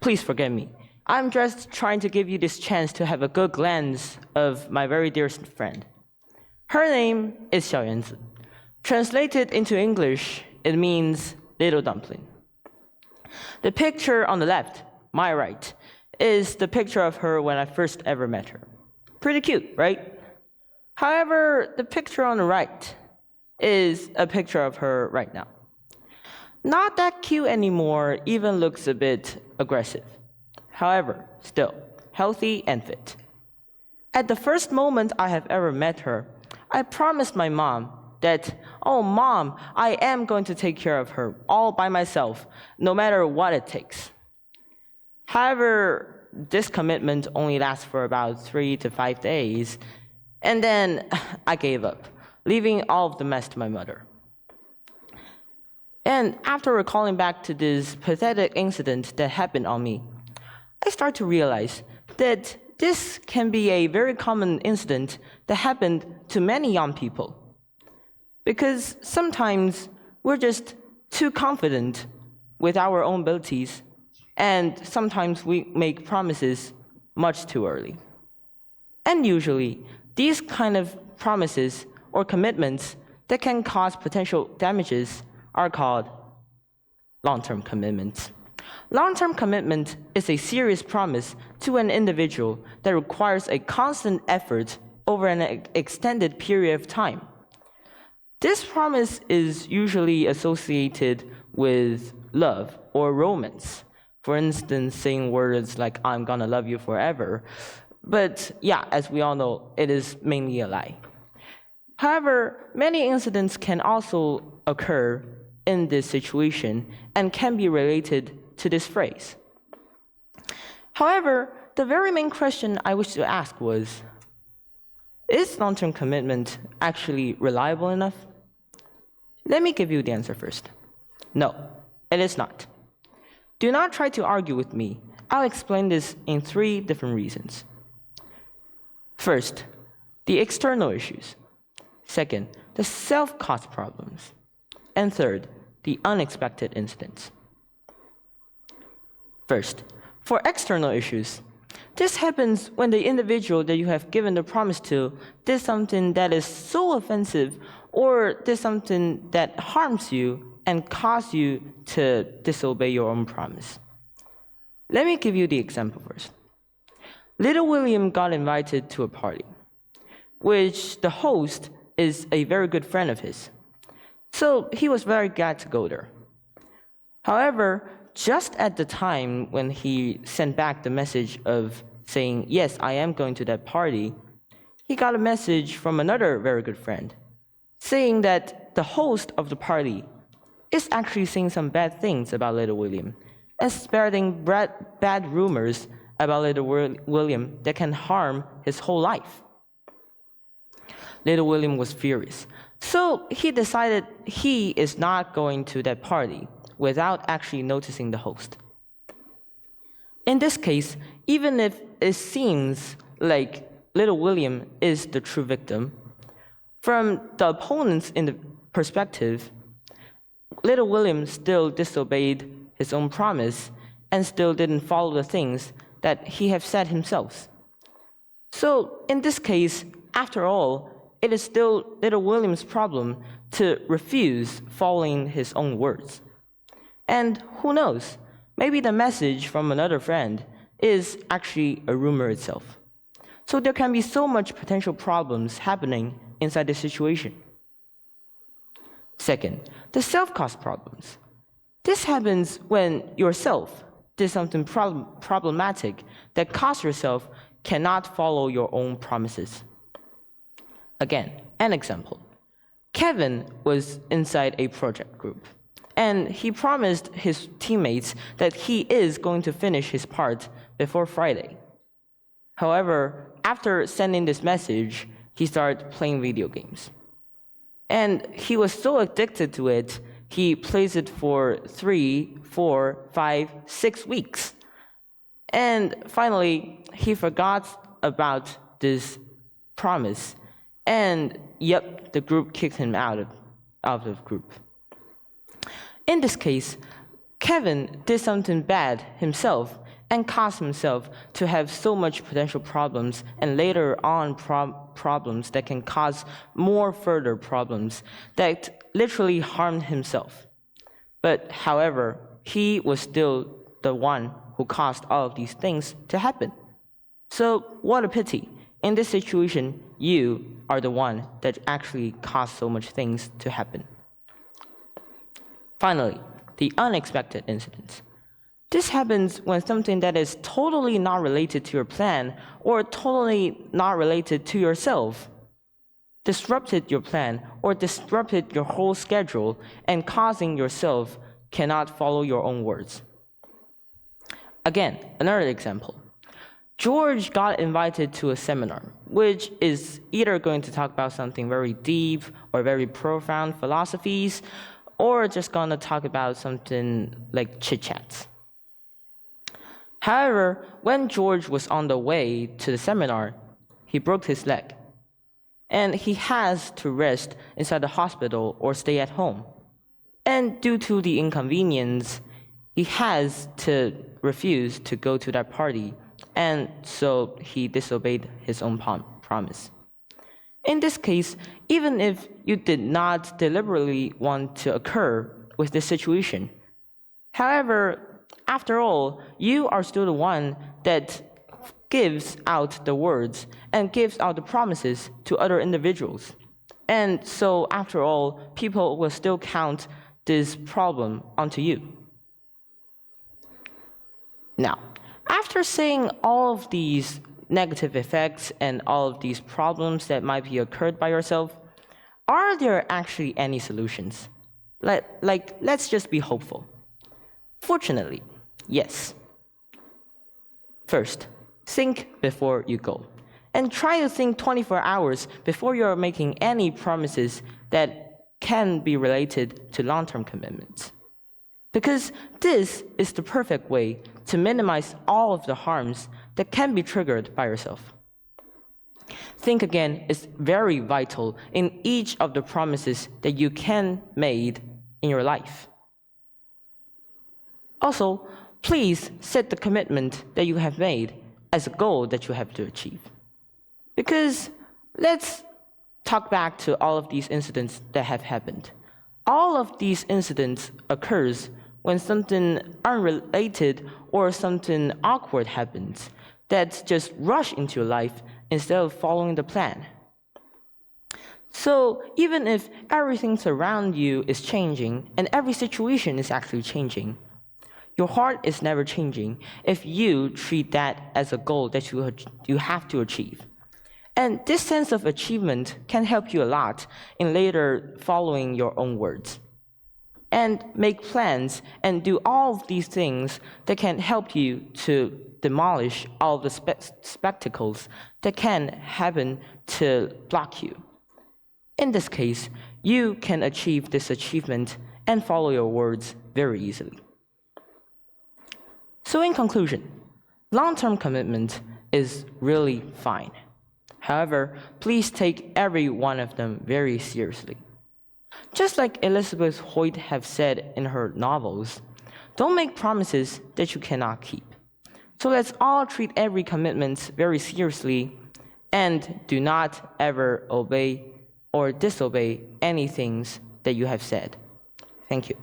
please forgive me. I'm just trying to give you this chance to have a good glance of my very dearest friend. Her name is Xiaoyanzi. Translated into English, it means little dumpling. The picture on the left, my right, is the picture of her when I first ever met her. Pretty cute, right? However, the picture on the right is a picture of her right now. Not that cute anymore, even looks a bit aggressive. However, still, healthy and fit. At the first moment I have ever met her, I promised my mom that, oh mom, I am going to take care of her all by myself, no matter what it takes. However, this commitment only lasts for about 3 to 5 days, and then I gave up, leaving all of the mess to my mother. And after recalling back to this pathetic incident that happened on me, I start to realize that this can be a very common incident that happened to many young people. Because sometimes we're just too confident with our own abilities, and sometimes we make promises much too early. And usually, these kind of promises or commitments that can cause potential damages are called long-term commitments. Long-term commitment is a serious promise to an individual that requires a constant effort over an extended period of time. This promise is usually associated with love or romance. For instance, saying words like, I'm gonna love you forever. But yeah, as we all know, it is mainly a lie. However, many incidents can also occur in this situation and can be related to this phrase. However, the very main question I wish to ask was, is long-term commitment actually reliable enough? Let me give you the answer first. No, it is not. Do not try to argue with me. I'll explain this in 3 different reasons. First, the external issues. Second, the self-caused problems. And third, the unexpected incidents. First, for external issues, this happens when the individual that you have given the promise to did something that is so offensive or did something that harms you and cause you to disobey your own promise. Let me give you the example first. Little William got invited to a party, which the host is a very good friend of his. So he was very glad to go there. However, just at the time when he sent back the message of saying, yes, I am going to that party, he got a message from another very good friend saying that the host of the party is actually saying some bad things about Little William and spreading bad rumors about Little William that can harm his whole life. Little William was furious, so he decided he is not going to that party without actually noticing the host. In this case, even if it seems like Little William is the true victim, from the opponent's perspective, Little William still disobeyed his own promise and still didn't follow the things that he had said himself. So in this case, after all, it is still Little William's problem to refuse following his own words. And who knows, maybe the message from another friend is actually a rumor itself. So there can be so much potential problems happening inside the situation. Second, the self-caused problems. This happens when yourself did something problematic that caused yourself cannot follow your own promises. Again, an example. Kevin was inside a project group, and he promised his teammates that he is going to finish his part before Friday. However, after sending this message, he started playing video games. And he was so addicted to it, he plays it for 3, 4, 5, 6 weeks. And finally, he forgot about this promise. And yep, the group kicked him out of the group. In this case, Kevin did something bad himself and cause himself to have so much potential problems and later on problems that can cause more further problems that literally harmed himself. But however, he was still the one who caused all of these things to happen. So what a pity. In this situation, you are the one that actually caused so much things to happen. Finally, the unexpected incidents. This happens when something that is totally not related to your plan or totally not related to yourself disrupted your plan or disrupted your whole schedule and causing yourself cannot follow your own words. Again, another example. George got invited to a seminar, which is either going to talk about something very deep or very profound philosophies, or just going to talk about something like chit-chats. However, when George was on the way to the seminar, he broke his leg, and he has to rest inside the hospital or stay at home. And due to the inconvenience, he has to refuse to go to that party, and so he disobeyed his own promise. In this case, even if you did not deliberately want to occur with this situation, however, after all, you are still the one that gives out the words and gives out the promises to other individuals. And so, after all, people will still count this problem onto you. Now, after saying all of these negative effects and all of these problems that might be occurred by yourself, are there actually any solutions? Let's just be hopeful. Fortunately, yes. First, think before you go. And try to think 24 hours before you're making any promises that can be related to long-term commitments. Because this is the perfect way to minimize all of the harms that can be triggered by yourself. Think again is very vital in each of the promises that you can make in your life. Also, please set the commitment that you have made as a goal that you have to achieve. Because let's talk back to all of these incidents that have happened. All of these incidents occurs when something unrelated or something awkward happens that just rush into your life instead of following the plan. So even if everything around you is changing and every situation is actually changing, your heart is never changing if you treat that as a goal that you have to achieve. And this sense of achievement can help you a lot in later following your own words. And make plans and do all of these things that can help you to demolish all the spectacles that can happen to block you. In this case, you can achieve this achievement and follow your words very easily. So in conclusion, long-term commitment is really fine. However, please take every one of them very seriously. Just like Elizabeth Hoyt have said in her novels, don't make promises that you cannot keep. So let's all treat every commitment very seriously and do not ever obey or disobey any things that you have said. Thank you.